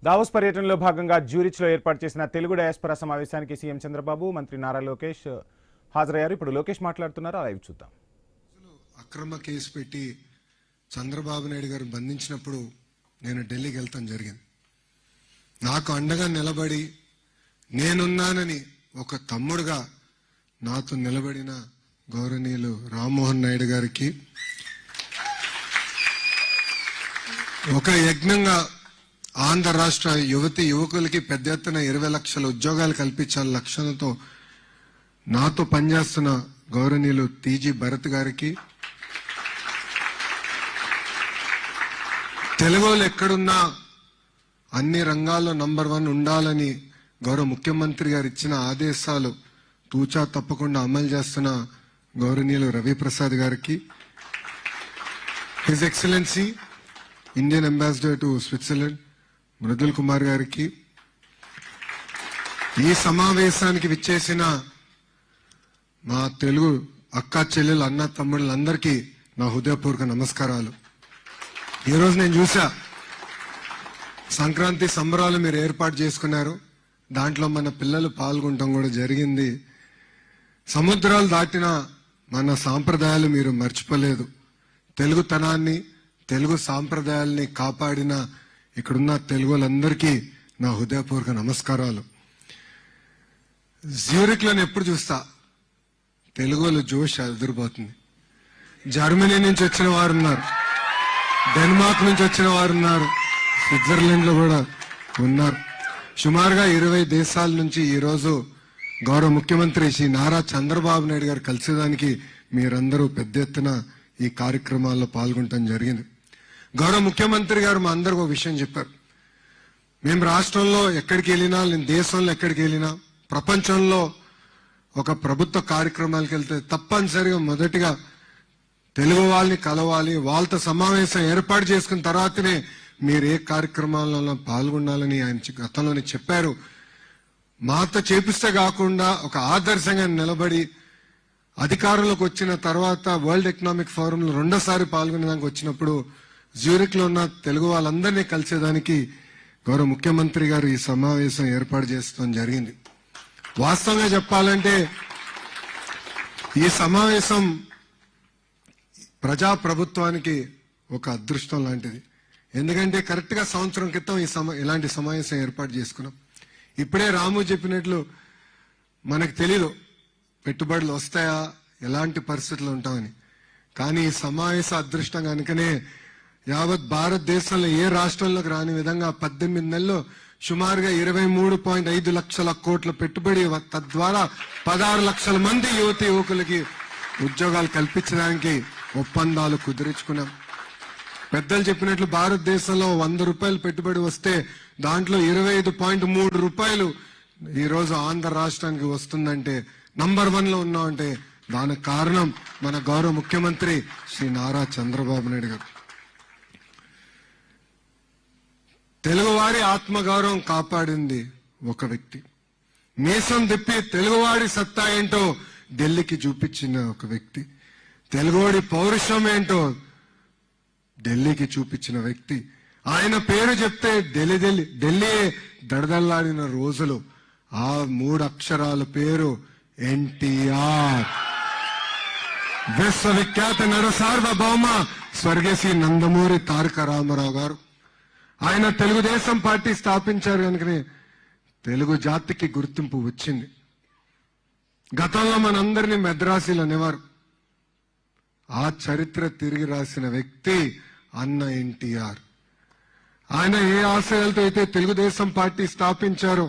Davos పర్యటనలో భాగంగా జ్యూరిచ్లో ఏర్పాటు చేసిన తెలుగు డయాస్పొరా సమావేశానికి సీఎం చంద్రబాబు, మంత్రి నారా లోకేష్ హాజరయ్యారు. ఇప్పుడు లోకేష్ మాట్లాడుతున్నారు, లైవ్ చూద్దాం. అక్రమ కేసు పెట్టి చంద్రబాబు నాయుడు గారు బంధించినప్పుడు నేను ఢిల్లీకి వెళ్తాం జరిగింది. నాకు అండగా నిలబడి నేనున్నానని ఒక తమ్ముడుగా నాతో నిలబడిన గౌరవనీయులు రామ్మోహన్ నాయుడు గారికి ఒక యజ్ఞంగా ఆంధ్ర రాష్ట్ర యువతి యువకులకి పెద్ద ఎత్తున 20 లక్షల ఉద్యోగాలు కల్పించాల లక్ష్యంతో నాతో పనిచేస్తున్న గౌరవనీయులు టీజీ భరత్ గారికి, తెలుగులో ఎక్కడున్నా అన్ని రంగాల్లో నంబర్ 1 ఉండాలని గౌరవ ముఖ్యమంత్రి గారు ఇచ్చిన ఆదేశాలు తూచా తప్పకుండా అమలు చేస్తున్న గౌరవనీయులు రవిప్రసాద్ గారికి, his excellency Indian ambassador to Switzerland Mridul Kumar గారికి, ఈ సమావేశానికి విచ్చేసిన మా తెలుగు అక్క చెల్లెలు అన్న తమ్ముళ్ళందరికీ నా హృదయపూర్వక నమస్కారాలు. ఈరోజు నేను చూసా సంక్రాంతి సంబరాలు మీరు ఏర్పాటు చేసుకున్నారు, దాంట్లో మన పిల్లలు పాల్గొనడం కూడా జరిగింది. సముద్రాలు దాటిన మన సాంప్రదాయాలు మీరు మర్చిపోలేదు. తెలుగుతనాన్ని తెలుగు సాంప్రదాయాల్ని కాపాడిన ఇక్కడున్న తెలుగులందరికీ నా హృదయపూర్వక నమస్కారాలు. జ్యూరిక్లను ఎప్పుడు చూస్తా తెలుగులో జోష్ ఎదురుపోతుంది. జర్మనీ నుంచి వచ్చిన వారు ఉన్నారు, డెన్మార్క్ నుంచి వచ్చిన వారు ఉన్నారు, స్విట్జర్లాండ్ లో కూడా ఉన్నారు. సుమారుగా 20 దేశాల నుంచి ఈరోజు గౌరవ ముఖ్యమంత్రి శ్రీ నారా చంద్రబాబు నాయుడు గారు కలిసేదానికి మీరందరూ పెద్ద ఎత్తున ఈ కార్యక్రమాల్లో పాల్గొనడం జరిగింది. గౌరవ ముఖ్యమంత్రి గారు మా అందరికి ఒక విషయం చెప్పారు. మేము రాష్ట్రంలో ఎక్కడికి వెళ్ళినా, నేను దేశంలో ఎక్కడికి వెళ్ళినా, ప్రపంచంలో ఒక ప్రభుత్వ కార్యక్రమాలకు వెళ్తే తప్పనిసరిగా మొదటిగా తెలుగు వాళ్ళని కలవాలి, వాళ్ళతో సమావేశం ఏర్పాటు చేసుకున్న తర్వాతనే మీరు ఏ కార్యక్రమాలలో పాల్గొనాలని ఆయన గతంలోనే చెప్పారు. మాతో చేపిస్తే కాకుండా ఒక ఆదర్శంగా నిలబడి అధికారంలోకి వచ్చిన తర్వాత వరల్డ్ ఎకనామిక్ ఫోరంలో 2సారి పాల్గొనేదానికి వచ్చినప్పుడు జ్యూరిక్ లో ఉన్న తెలుగు వాళ్ళందరినీ కలిసేదానికి గౌరవ ముఖ్యమంత్రి గారు ఈ సమావేశం ఏర్పాటు చేస్తాం జరిగింది. వాస్తవంగా చెప్పాలంటే ఈ సమావేశం ప్రజా ప్రభుత్వానికి ఒక అదృష్టం లాంటిది. ఎందుకంటే కరెక్ట్ గా సంవత్సరం క్రితం ఇలాంటి సమావేశం ఏర్పాటు చేసుకున్నాం. ఇప్పుడే రాము చెప్పినట్లు మనకు తెలీదు పెట్టుబడులు వస్తాయా, ఎలాంటి పరిస్థితులు ఉంటామని. కానీ ఈ సమావేశ అదృష్టం కనుకనే యావత్ భారతదేశంలో ఏ రాష్ట్రంలోకి రాని విధంగా 18 నెలల్లో సుమారుగా 23.5 లక్షల కోట్ల పెట్టుబడి, తద్వారా 16 లక్షల మంది యువతి యువకులకి ఉద్యోగాలు కల్పించడానికి ఒప్పందాలు కుదుర్చుకున్నాం. పెద్దలు చెప్పినట్లు భారతదేశంలో 100 రూపాయలు పెట్టుబడి వస్తే దాంట్లో 25.3 రూపాయలు ఈరోజు ఆంధ్ర రాష్ట్రానికి వస్తుందంటే, నంబర్ 1 లో ఉన్నామంటే దానికి కారణం మన గౌరవ ముఖ్యమంత్రి శ్రీ నారా చంద్రబాబు నాయుడు గారు. తెలుగువారి ఆత్మగౌరవం కాపాడింది ఒక వ్యక్తి. మీసం తిప్పి తెలుగువాడి సత్తా ఏంటో ఢిల్లీకి చూపించిన ఒక వ్యక్తి. తెలుగువాడి పౌరుషం ఏంటో ఢిల్లీకి చూపించిన వ్యక్తి. ఆయన పేరు చెప్తే ఢిల్లీ దడదల్లాడిన రోజులు. ఆ 3 అక్షరాల పేరు ఎన్టీఆర్. విశ్వవిఖ్యాత నరసార్వభౌమ స్వర్గీయ నందమూరి తారక రామారావు గారు. ఆయన తెలుగుదేశం పార్టీ స్థాపించారు కనుకనే తెలుగు జాతికి గుర్తింపు వచ్చింది. గతంలో మనందరినీ మెద్రాసీలు అనేవారు. ఆ చరిత్ర తిరిగి రాసిన వ్యక్తి అన్న ఎన్టీఆర్. ఆయన ఏ ఆశయాలతో అయితే తెలుగుదేశం పార్టీ స్థాపించారో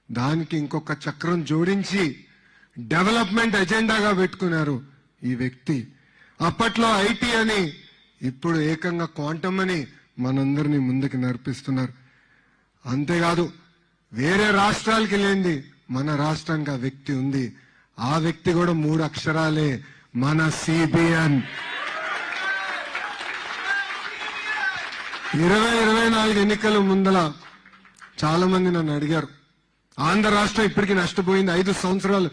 దానికి ఇంకొక చక్రం జోడించి డెవలప్మెంట్ ఎజెండాగా పెట్టుకున్నారు ఈ వ్యక్తి. అప్పట్లో ఐటీ అని, ఇప్పుడు ఏకంగా క్వాంటమ్ అని మనందరినీ ముందుకు నడిపిస్తున్నారు. అంతేకాదు వేరే రాష్ట్రాలకి లేనిది మన రాష్ట్రానికి ఆ వ్యక్తి ఉంది. ఆ వ్యక్తి కూడా 3 అక్షరాలే, మన సిబిఎన్. 2024 ఎన్నికల ముందల చాలా మంది నన్ను అడిగారు, ఆంధ్ర రాష్ట్రం ఇప్పటికీ నష్టపోయింది, 5 సంవత్సరాలు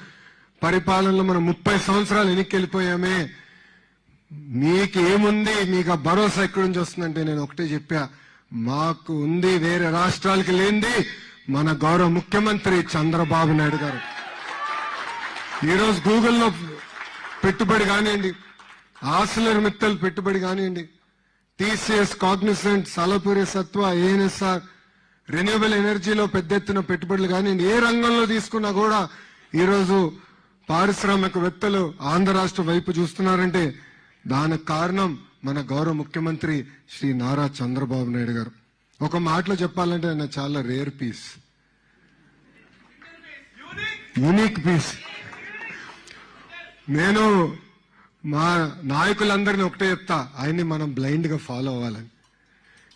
పరిపాలనలో మనం 30 సంవత్సరాలు వెనక్కి వెళ్ళిపోయామే, మీకేముంది, మీకు ఆ భరోసా ఎక్కడి నుంచి వస్తుందంటే నేను ఒకటే చెప్పా, మాకు ఉంది, వేరే రాష్ట్రాలకి లేనిది మన గౌరవ ముఖ్యమంత్రి చంద్రబాబు నాయుడు గారు. ఈరోజు గూగుల్లో పెట్టుబడి కానివ్వండి, ఆసిలర్ మిత్తల్ పెట్టుబడి కానివ్వండి, టీసీఎస్, కాగ్నిసెంట్, సలపురి సత్వ, ఏఎన్ఎస్ఆర్, రెన్యూవబుల్ ఎనర్జీలో పెద్ద ఎత్తున పెట్టుబడులు కానివ్వండి, ఏ రంగంలో తీసుకున్నా కూడా ఈరోజు పారిశ్రామికవేత్తలు ఆంధ్ర రాష్ట్ర వైపు చూస్తున్నారంటే దానికి కారణం మన గౌరవ ముఖ్యమంత్రి శ్రీ నారా చంద్రబాబు నాయుడు గారు. ఒక మాటలో చెప్పాలంటే ఆయన చాలా రేర్ పీస్, యూనిక్ పీస్. నేను మా నాయకులందరినీ ఒకటే చెప్తా, ఆయన్ని మనం బ్లైండ్ గా ఫాలో అవ్వాలని.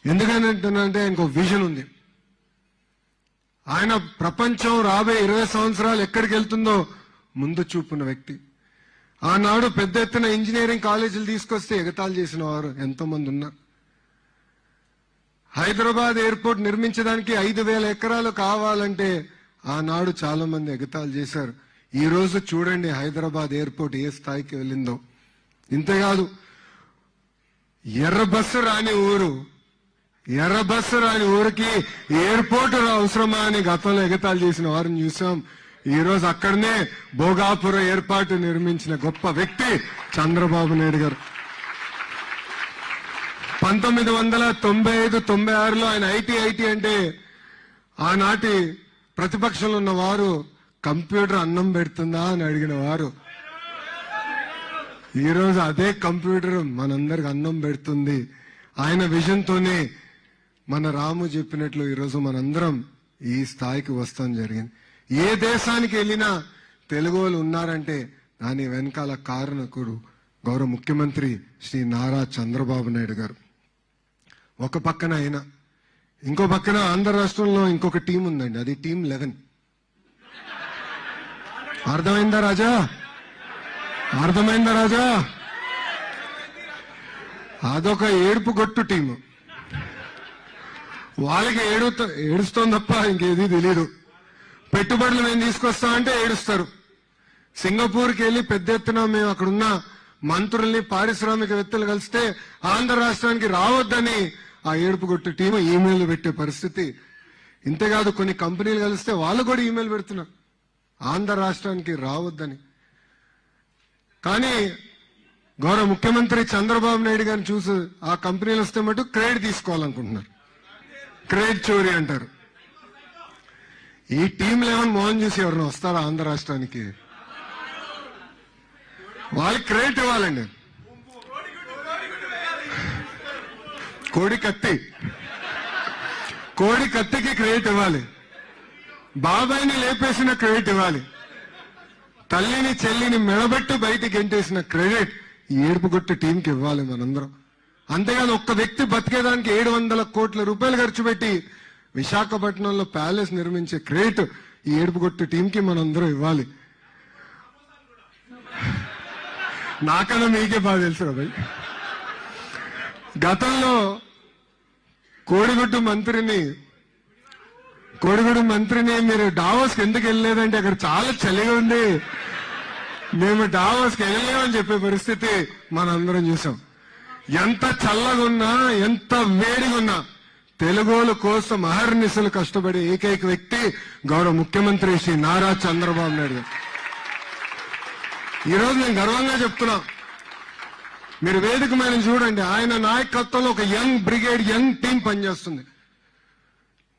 ఎందుకంటే ఆయనకు విజన్ ఉంది. ఆయన ప్రపంచం రాబోయే 20 సంవత్సరాలు ఎక్కడికి వెళ్తుందో ముందు చూపున్న వ్యక్తి. ఆనాడు పెద్ద ఎత్తున ఇంజనీరింగ్ కాలేజీలు తీసుకొస్తే ఎగతాళి చేసిన వారు ఎంతో మంది ఉన్నారు. హైదరాబాద్ ఎయిర్పోర్ట్ నిర్మించడానికి 5,000 ఎకరాలు కావాలంటే ఆనాడు చాలా మంది ఎగతాళి చేశారు. ఈ రోజు చూడండి హైదరాబాద్ ఎయిర్పోర్ట్ ఏ స్థాయికి వెళ్ళిందో. ఇంతేకాదు, ఎర్ర బస్సు రాని ఊరికి ఎయిర్పోర్ట్ అవసరమా అని గతంలో ఎగతాళి చేసిన వారిని చూసాం. ఈ రోజు అక్కడనే భోగాపురం ఏర్పాటు నిర్మించిన గొప్ప వ్యక్తి చంద్రబాబు నాయుడు గారు. 1995-96లో ఆయన ఐటీ అంటే ఆనాటి ప్రతిపక్షంలో ఉన్న వారు కంప్యూటర్ అన్నం పెడుతుందా అని అడిగిన వారు ఈ రోజు అదే కంప్యూటర్ మనందరికి అన్నం పెడుతుంది. ఆయన విజన్ తోనే మన రాము చెప్పినట్లు ఈరోజు మనందరం ఈ స్థాయికి వస్తాం జరిగింది. ఏ దేశానికి వెళ్ళినా తెలుగు వాళ్ళు ఉన్నారంటే దాని వెనకాల కారణకుడు గౌరవ ముఖ్యమంత్రి శ్రీ నారా చంద్రబాబు నాయుడు గారు. ఒక పక్కన ఆయన, ఇంకో పక్కన ఆంధ్ర రాష్ట్రంలో ఇంకొక టీం ఉందండి, అది టీం 11. అర్థమైందా రాజా? అదొక ఏడుపు గొట్టు టీము. వాళ్ళకి ఏడుస్తోంది తప్ప ఇంకేది తెలియదు. పెట్టుబడులు మేము తీసుకొస్తామంటే ఏడుస్తారు. సింగపూర్కి వెళ్ళి పెద్ద ఎత్తున మేము అక్కడున్న మంత్రుల్ని, పారిశ్రామికవేత్తలు కలిస్తే ఆంధ్ర రాష్ట్రానికి రావద్దని ఆ ఏడుపు గొట్టు టీము ఈమెయిల్ పెట్టే పరిస్థితి. ఇంతేకాదు, కొన్ని కంపెనీలు కలిస్తే వాళ్ళు కూడా ఈమెయిల్ పెడుతున్నారు ఆంధ్ర రాష్ట్రానికి రావద్దని. కానీ గౌరవ ముఖ్యమంత్రి చంద్రబాబు నాయుడు గారిని చూసి ఆ కంపెనీలు వస్తే మటు క్రెడిట్ తీసుకోవాలనుకుంటున్నారు. క్రెడిట్ చోరీ అంటారు. ఈ టీం 11 మోహన్ చూసి ఎవరైనా వస్తారా ఆంధ్ర రాష్ట్రానికి? వాళ్ళకి క్రెడిట్ ఇవ్వాలండి. కోడి కత్తికి క్రెడిట్ ఇవ్వాలి. బాబాయిని లేపేసిన క్రెడిట్ ఇవ్వాలి. తల్లిని చెల్లిని మెడబెట్టి బయటికి గెంటేసిన క్రెడిట్ ఈ ఏడుపుగొట్టు టీంకి ఇవ్వాలి మనందరం. అంతేగాని ఒక్క వ్యక్తి బతికేదానికి 700 కోట్ల రూపాయలు ఖర్చు పెట్టి విశాఖపట్నంలో ప్యాలెస్ నిర్మించే క్రెడిట్ ఈ ఏడుపుగొట్టు టీంకి మనందరం ఇవ్వాలి. నాకన్నా మీకే బాగా తెలుసు కదా. గతంలో కోడిగుడ్డు మంత్రిని మీరు డావోస్కి ఎందుకు వెళ్ళలేదంటే అక్కడ చాలా చలిగా ఉంది, మేము డావోస్కి వెళ్ళలేమని చెప్పే పరిస్థితి మనందరం చూసాం. ఎంత చల్లగా ఉన్నా, ఎంత వేడిగా ఉన్నా తెలుగోల కోసం అహర్నిశలు కష్టపడే ఏకైక వ్యక్తి గౌరవ ముఖ్యమంత్రి శ్రీ నారా చంద్రబాబు నాయుడు గారు. ఈరోజు నేను గర్వంగా చెప్తున్నా, మీరు వేదిక మీద చూడండి, ఆయన నాయకత్వంలో ఒక యంగ్ బ్రిగేడ్, యంగ్ టీం పనిచేస్తుంది.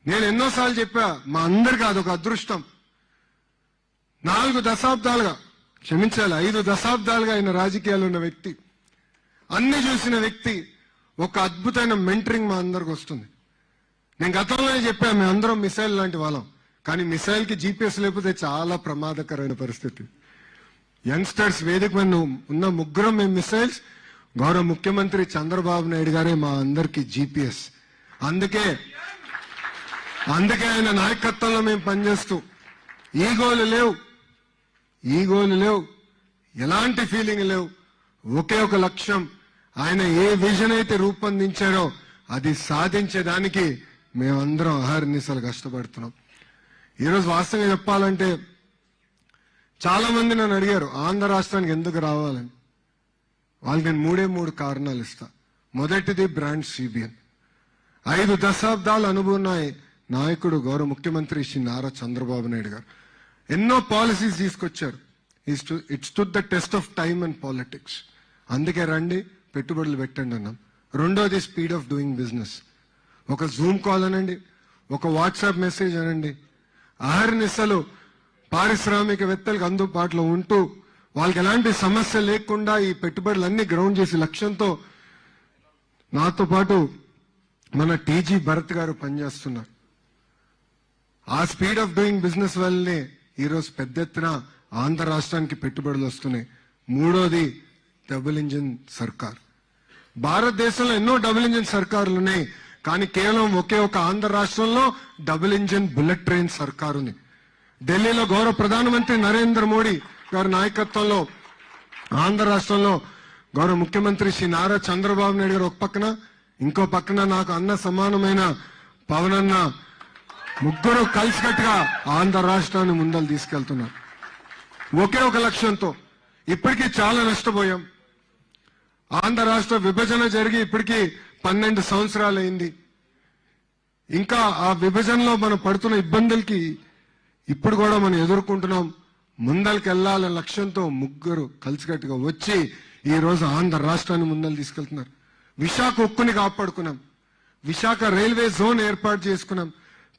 నేను ఎన్నోసార్లు చెప్పా, మా అందరికీ అదొక అదృష్టం. 5 దశాబ్దాలుగా ఆయన రాజకీయాలు ఉన్న వ్యక్తి, అన్ని చూసిన వ్యక్తి, ఒక అద్భుతమైన మెంటరింగ్ మా అందరికి వస్తుంది. నేను గతంలోనే చెప్పా, మేము అందరం మిసైల్ లాంటి వాళ్ళం, కానీ మిసైల్ కి జీపీఎస్ లేకపోతే చాలా ప్రమాదకరమైన పరిస్థితి. యంగ్స్టర్స్ వేదిక మీద ఉన్న ముగ్గురం మేము మిసైల్స్, గౌరవ ముఖ్యమంత్రి చంద్రబాబు నాయుడు గారే మా అందరికి జీపీఎస్. అందుకే ఆయన నాయకత్వంలో మేము పనిచేస్తూ ఈగోలు లేవు, ఎలాంటి ఫీలింగ్ లేవు, ఒకే ఒక లక్ష్యం. ఆయన ఏ విజన్ అయితే రూపొందించారో అది సాధించేదానికి మేమందరం అహర్నిశలు కష్టపడుతున్నాం. ఈరోజు వాస్తవంగా చెప్పాలంటే చాలా మంది నన్ను అడిగారు ఆంధ్ర రాష్ట్రానికి ఎందుకు రావాలని. వాళ్ళకి నేను 3 కారణాలు ఇస్తా. మొదటిది బ్రాండ్ సిబిఎన్. 5 దశాబ్దాల అనుభవం ఉన్న నాయకుడు గౌరవ ముఖ్యమంత్రి శ్రీ నారా చంద్రబాబు నాయుడు గారు ఎన్నో పాలసీస్ తీసుకొచ్చారు. It stood the test of time and politics. అందుకే రండి పెట్టుబడులు పెట్టండి అన్నాం. రెండోది స్పీడ్ ఆఫ్ డూయింగ్ బిజినెస్. ఒక జూమ్ కాల్ అనండి, ఒక వాట్సాప్ మెసేజ్ అనండి, అహర్నిశలు పారిశ్రామికవేత్తలకు అందుబాటులో ఉంటూ వాళ్ళకి ఎలాంటి సమస్య లేకుండా ఈ పెట్టుబడులన్నీ గ్రౌండ్ చేసే లక్ష్యంతో నాతో పాటు మన టీజీ భరత్ గారు పనిచేస్తున్నారు. ఆ స్పీడ్ ఆఫ్ డూయింగ్ బిజినెస్ వల్లనే ఈరోజు పెద్ద ఎత్తున ఆంధ్ర రాష్ట్రానికి పెట్టుబడులు వస్తున్నాయి. మూడోది డబుల్ ఇంజిన్ సర్కార్. భారతదేశంలో ఎన్నో డబుల్ ఇంజిన్ సర్కారులు ఉన్నాయి, కానీ కేవలం ఒకే ఒక ఆంధ్ర రాష్ట్రంలో డబుల్ ఇంజిన్ బుల్లెట్ ట్రైన్ సర్కారు ఉంది. ఢిల్లీలో గౌరవ ప్రధానమంత్రి నరేంద్ర మోడీ గారి నాయకత్వంలో ఆంధ్ర రాష్ట్రంలో గౌరవ ముఖ్యమంత్రి శ్రీ నారా చంద్రబాబు నాయుడు గారు ఒక పక్కన, ఇంకో పక్కన నాకు అన్న సమానమైన పవన్ అన్న, ముగ్గురు కలిసికట్టుగా ఆంధ్ర రాష్ట్రాన్ని ముందలు తీసుకెళ్తున్నారు ఒకే ఒక లక్ష్యంతో. ఇప్పటికీ చాలా నష్టపోయాం. ఆంధ్ర రాష్ట్ర విభజన జరిగి ఇప్పటికీ 12 సంవత్సరాలు అయింది. ఇంకా ఆ విభజనలో మనం పడుతున్న ఇబ్బందులకి ఇప్పుడు కూడా మనం ఎదుర్కొంటున్నాం. ముందరికి వెళ్లాలనే లక్ష్యంతో ముగ్గురు కలిసికట్టుగా వచ్చి ఈ రోజు ఆంధ్ర రాష్ట్రాన్ని ముందలు తీసుకెళ్తున్నారు. విశాఖ ఉక్కుని కాపాడుకున్నాం. విశాఖ రైల్వే జోన్ ఏర్పాటు చేసుకున్నాం.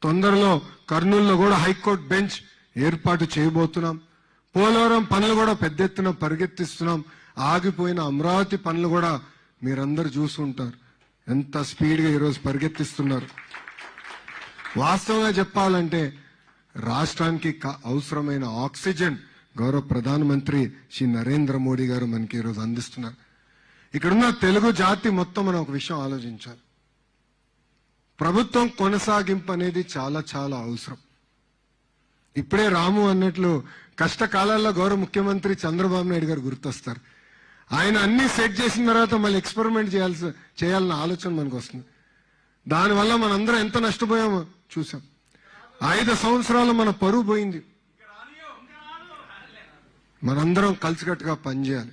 తొందరలో కర్నూలులో కూడా హైకోర్టు బెంచ్ ఏర్పాటు చేయబోతున్నాం. పోలవరం పనులు కూడా పెద్ద ఎత్తున పరిగెత్తిస్తున్నాం. ఆగిపోయిన అమరావతి పనులు కూడా మీరందరూ చూసుంటారు ఎంత స్పీడ్ గా ఈరోజు పరిగెత్తిస్తున్నారు. వాస్తవంగా చెప్పాలంటే రాష్ట్రానికి అవసరమైన ఆక్సిజన్ గౌరవ ప్రధానమంత్రి శ్రీ నరేంద్ర మోడీ గారు మనకి ఈరోజు అందిస్తున్నారు. ఇక్కడున్న తెలుగు జాతి మొత్తం మనం ఒక విషయం ఆలోచించాలి. ప్రభుత్వం కొనసాగింపు అనేది చాలా చాలా అవసరం. ఇప్పుడే రాము అన్నట్లు కష్టకాలాల్లో గౌరవ ముఖ్యమంత్రి చంద్రబాబు నాయుడు గారు గుర్తొస్తారు. ఆయన అన్ని సెట్ చేసిన తర్వాత మళ్ళీ ఎక్స్పెరిమెంట్ చేయాలన్న ఆలోచన మనకు వస్తుంది. దానివల్ల మనందరం ఎంత నష్టపోయామో చూసాం. 5 సంవత్సరాలు మన పరువు పోయింది. మనందరం కలిసికట్టుగా పనిచేయాలి.